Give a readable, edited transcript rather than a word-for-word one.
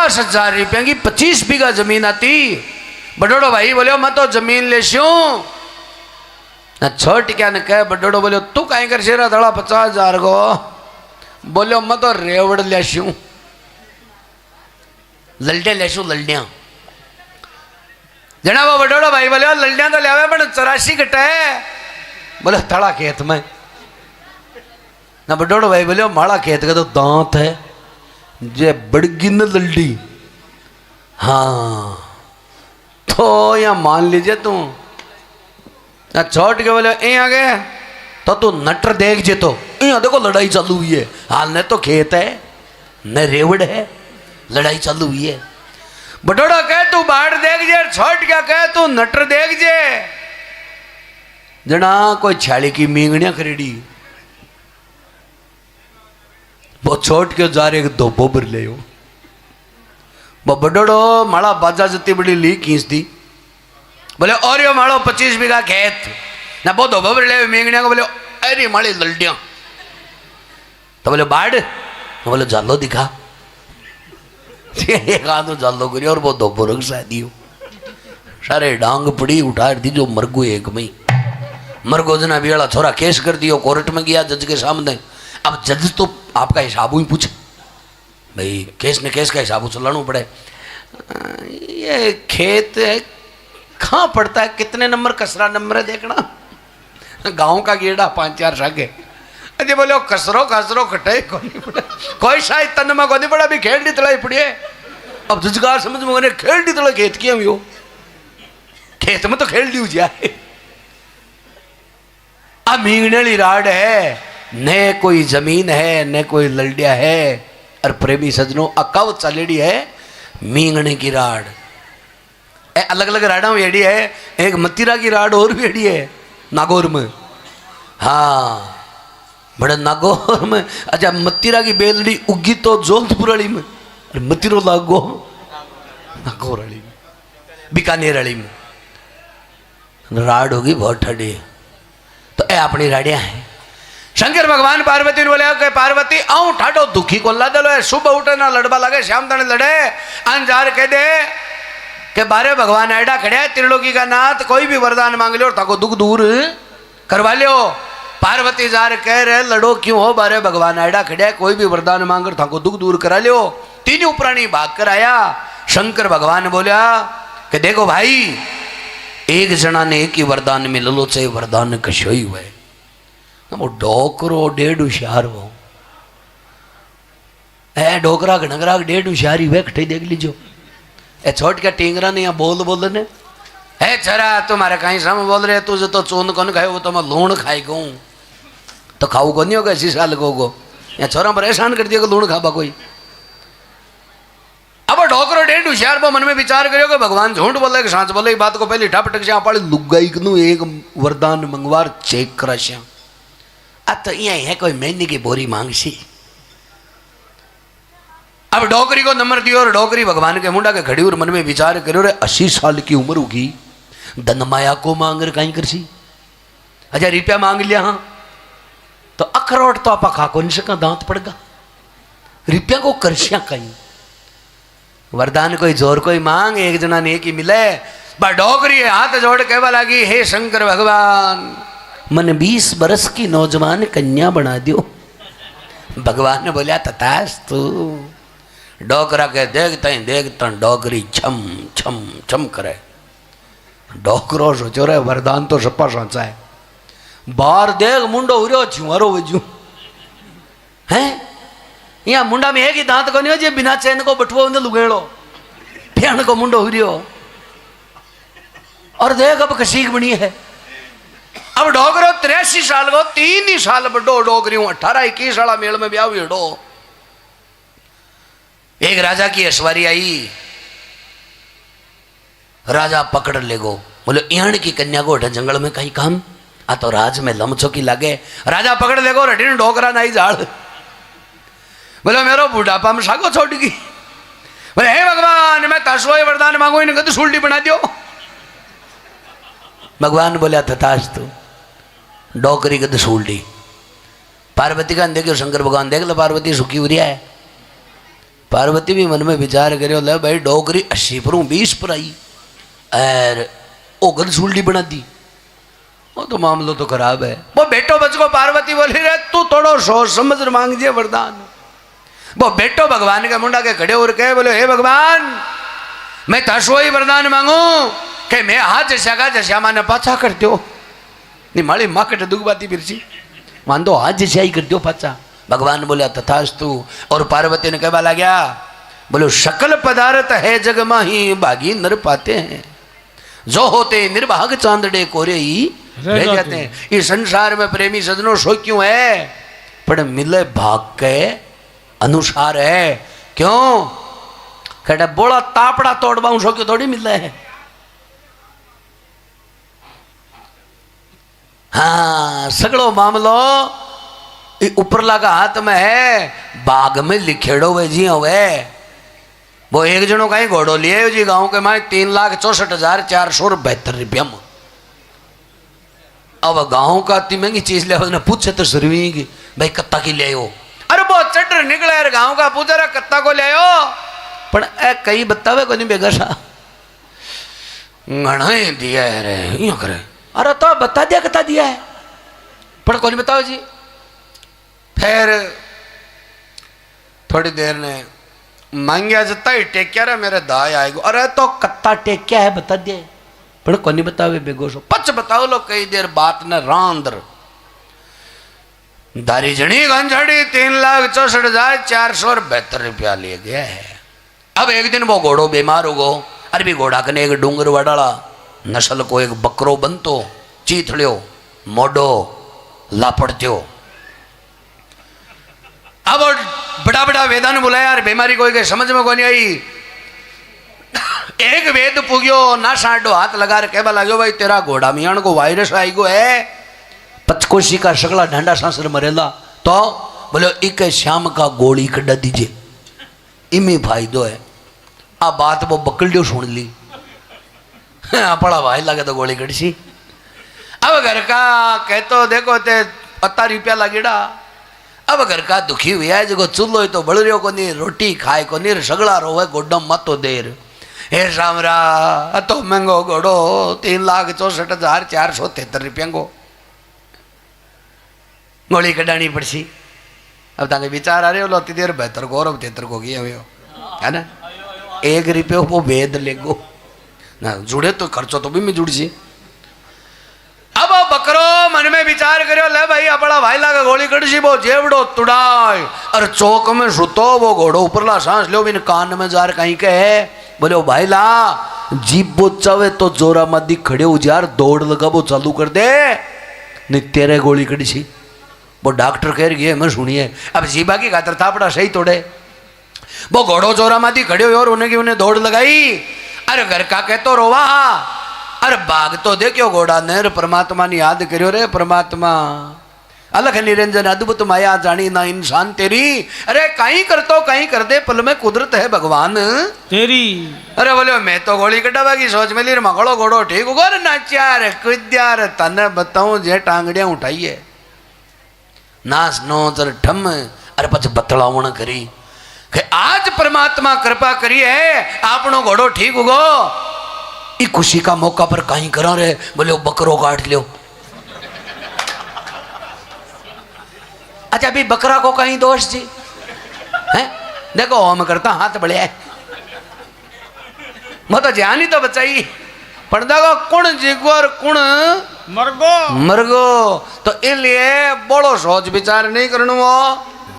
50,000 रुपया की 25 बीघा जमीन आती। बड़ोड़ो भाई बोलो मैं तो जमीन ले ना छोट क्या न कह। बड़ोड़ो बोलो तू कहीं कर शेरा धड़ा 50,000 को। बोलो मैं तो रेवड़ ले लल्डिया ले लल्डिया। जना वो बड़ोड़ो भाई बोले लल्डिया तो लिया पर 84 कटा है। बोले थड़ा खेत में ना। बड़ोड़ो भाई बोले माड़ा खेत का तो दांत है जे बड़गी न लल्डी। हाँ तो या मान लीजिए तू ना छोट के बोले ए आ गए तो तू नटर देख जे तो यहाँ देखो लड़ाई चालू हुई है। हाल ने तो खेत है न रेवड़ है, लड़ाई चालू हुई है। बटोड़ा कह तू बाहर देख जे, छोट क्या कह तू नटर देख जे। जना कोई छाली की मींगणिया खरीदी वो छोट के जा रहे दो बोबर ले वो बडोड़ो माड़ा बाजा जती बड़ी ली खींच दी। बोले और यो माड़ो 25 बीघा खेत ना वो दो बोबर ले मींगणिया को। बोले अरे माड़ी लल्डिया तो बोले बाढ़ तो बोले जालो दिखा। एक आदो जालो करी और वो दो बोरक शादी हो सारे डांग पड़ी उठा दी जो मरगो एक मई मरगो जना बियाला छोरा केस कर दियो। कोर्ट में गया जज के सामने। अब जज तो आपका हिसाब ही पूछे भाई केस ने केस का हिसाब चलाना पड़े। ये खेत कहाँ पड़ता है कितने नंबर कसरा नंबर है देखना। गांव का गेड़ा 5-4 सागे। अरे बोलो कसरो कसरो कटे कोई शायद तन में कोनी पड़ा भी खेल दी तलाई पड़ी है। अब जुजगार समझ में खेल दी तला खेत की हम खेत में तो खेल दी जाए। अब मींगनेली राड है न कोई जमीन है न कोई लल्डिया है। और प्रेमी सजनों अकाव चलेड़ी है मींगने की राड। अलग अलग राडा में एड़ी है। एक मतीरा की राड और भी एड़ी है नागौर में। हाँ बड़े नागौर में। अच्छा मतीरा की बेलड़ी उगी तो जोधपुर वाली में और मतीरो लागो नागौर वाली में बीकानेर वाली में। राड होगी बहुत ठंडी। तो ए अपनी राडिया है। शंकर भगवान पार्वती ने बोले कि पार्वती आऊं ठाडो दुखी को ला दलो। सुबह उठे ना लड़बा लगे शाम तने लड़े अंजार कह दे कि बारे भगवान ऐडा खड़े त्रिलोकी का नाथ कोई भी वरदान मांग लो ताको दुख दूर करवा लियो। पार्वती जार कह रहे लड़ो क्यों हो बारे भगवान ऐडा खड़े कोई भी वरदान मांग ताको दुख दूर करा लियो। तीनों प्राणी भाग कर आया। शंकर भगवान बोलिया कि देखो भाई एक जना ने एक ही वरदान मिल लो चाहे वरदान कशो ही हुए। वो डोकरो 1.5 होशियार वो है। डोकरा घनगरा 1.5 होशियार ही वे कटे देख लीजो। ए छोट क्या टींगरा ने या बोल ने है चरा तुम्हारे कहीं सम बोल रहे तुझे तो चून कौन खाए वो तो मैं लूण खाई गऊ तो खाऊ को नहीं होगा शीशा लगोगो या छोरा परेशान कर दिया लूण खाबा कोई। अब डोकरो 1.5 होशियार वो मन में विचार करियो कि भगवान झूठ बोले कि सांच बोले बात को पहले ठपटक से पाड़ी लुगाई कनु एक वरदान मंगवार चेक करा श्या। अब तो यही है कोई महीने की बोरी मांग सी। अब डोकरी को नंबर दियो और डोकरी भगवान के मुंडा के खड़ी और मन में विचार करो रे 80 साल की उम्र होगी धन माया को मांग कर कहीं करसी। 1000 रुपया मांग लिया हाँ तो अखरोट तो आपा खा को नहीं सका दांत पड़गा रुपया को करसिया कहीं। वरदान कोई जोर कोई मांग एक जना ने एक ही मिले। बा डोकरी हाथ जोड़ कहवा लगी हे शंकर भगवान मन 20 बरस की नौजवान कन्या बना दियो। भगवान ने बोलिया तथास्तु। डोकरा के देखता डोकरी छम छम छम करे। डोकरो सोचो रे वरदान तो सप्पा सांचा है। बाहर देख मुंडो उरियो छुआरो वजू है। यहाँ मुंडा में एक ही दांत को नहीं हो जे बिना चैन को बटवो उन्हें लुगेड़ो फेण को मुंडो उरियो। और देख अब कशीक बनी है। अब डोगरो 83 साल को 3 ही साल बड़ो डोगरी 18-21 साल मेल में ब्याह हुएडो। एक राजा की अश्वारी आई। राजा पकड़ ले गो बोले इहण की कन्या को उठे जंगल में कहीं काम आ तो राज में लमचो की लागे। राजा पकड़ ले गो रटीन डोकरा नहीं झाड़। बोले मेरो बुढ़ापा में सागो छोड़ गई। बोले हे भगवान मैं तस्वोय वरदान मांगो इन्हें कद सुल्टी बना दियो। भगवान बोला तथास्तु। डोकरी कद सुल्टी। पार्वती का देखियो शंकर भगवान देख लो पार्वती सुखी हुई है। पार्वती भी मन में विचार करो ले भाई डोकरी 80 पर 20 पर आई और ओ गल सुलडी बना दी, वो तो मामलो तो खराब है। वो बेटो बचको पार्वती बोली रे तू थोड़ो सोच समझ मांग दिए वरदान। वो बेटो भगवान के मुंडा के खड़े और कहे बोले हे भगवान मैं तसो ही वरदान मांगू कि मैं हाथ जैसा का जैसा माने पाछा कर दो नहीं माड़ी माँ कटे दुख बाती फिर मान दो हाथ जैसा ही कर दो पाछा। भगवान बोला तथास्तु। और पार्वती ने कहवा लगा बोलो सकल पदार्थ है जग माही भागी नर पाते हैं, जो होते निर्भाग चांदड़े कोरे ही रह जाते हैं। इस संसार में प्रेमी सजनों सो क्यों है पर मिले भाग के अनुसार है। क्यों कहते बोला तापड़ा तोड़वाऊ सो क्यों थोड़ी मिले है। हाँ सगड़ो मामलो उपरला का हाथ में है, बाग में लिखेड़ो वे जी हुए। वो एक जनो कहीं घोड़ो लिए जी गांव के माए 3,64,472 रुपया में। अब गांव का इतनी महंगी चीज ले उसने पूछे तो सुरवी की भाई कत्ता की ले हो। अरे बहुत चटर निकले यार गांव का पूछा रहा कत्ता को ले हो पर ए कई बतावे को नहीं बेगा सा घना दिया है रे यूं करे। अरे तो बता दिया कत्ता दिया है पर को नहीं बताओ जी। फिर थोड़ी देर ने मांगिया जता ही टेक्या रे मेरे दाय आएगो। अरे तो कत्ता टेक्या है बता दिया पर को नहीं बतावे बेगोसो पच बताओ लो। कई देर बात ने रांदर दारी जनी गंझड़ी 3,64,472 रुपया ले गया है। अब एक दिन वो घोड़ो बीमार हो गो। अरे भी घोड़ा कने एक डूंगर वडाला नस्ल को एक बकरो बनतो चीथड़ियो मोडो लापड़त्यो। अब बड़ा बड़ा वेदा ने बुलाया यार बीमारी कोई के समझ में कोनी आई। एक वेद पुगियो ना साडो हाथ लगा के कहवा लाग्यो भाई तेरा घोड़ा मियाण को वायरस आई गो है पचकोशी का सकला ढांडा सांसर मरेला तो बोलो एक शाम का गोली कड़ा दीजिए इमे फायदो है। आ बात वो बकलियो सुन ली पड़ा भाई लगे तो गोली कड़सी। अब घर का कहतो देखो ते 70 रुपया लगेड़ा। अब घर का दुखी हुआ है जो चूल्हो तो बड़ रियो को नहीं रोटी खाए को नहीं सगड़ा रोवे गोडम मतो देर। हे सामरा तो महंगो घोड़ो 3,64,473 रुपया को गोली कटानी पड़सी। अब ताकि विचार आ रहे हो लोती देर बेहतर गौरव 73 को किया हुए है ना 1 रुपये वो वेद लेगो ना जुड़े तो खर्चो तो भी मैं जुड़ सी। अब बकरो मन में विचार करो ले भाई अपना भाई लागा गोली कड़सी वो जेवड़ो तुड़ाए और चौक में सुतो वो घोड़ो ऊपरला सांस लो बिन कान में जार कहीं के है बोले ओ भाई ला जीप वो चावे तो जोरा मदी खड़े हो यार दौड़ लगा वो चालू कर दे नहीं तेरे गोली कड़सी। वो डॉक्टर कह रही है मैं सुनिए अब जीबा की खातर थापड़ा सही तोड़े। वो घोड़ो जोरा मदी खड़े हो और उन्हें की उन्हें दौड़ लगाई। अरे घर का कह तो रोवा अरे बाग तो देखियो घोड़ा ने परमात्मा ने याद करियो रे परमात्मा अलग निरंजन अद्भुत माया जानी ना इंसान तेरी। अरे कहीं कर तो कहीं कर दे पल में कुदरत है भगवान तेरी। अरे बोले मैं तो गोली कटावा की सोच में ली मगड़ो घोड़ो ठीक होगा रे नाचार कुद्यार तने बताऊं जे टांगड़िया उठाइए नाच नोचर ठम। अरे पछ बतलावण करी कि आज परमात्मा कृपा करी है आपनो घोड़ो ठीक होगो। ई खुशी का मौका पर कहीं करा रे बोले वो बकरो काट लियो। अच्छा अभी बकरा को कहीं दोष जी है देखो हम करता हाथ बढ़िया है मैं तो जान ही तो बचाई पर देखो कुण जिगोर कुण मरगो मरगो तो इसलिए बड़ो सोच विचार नहीं करना।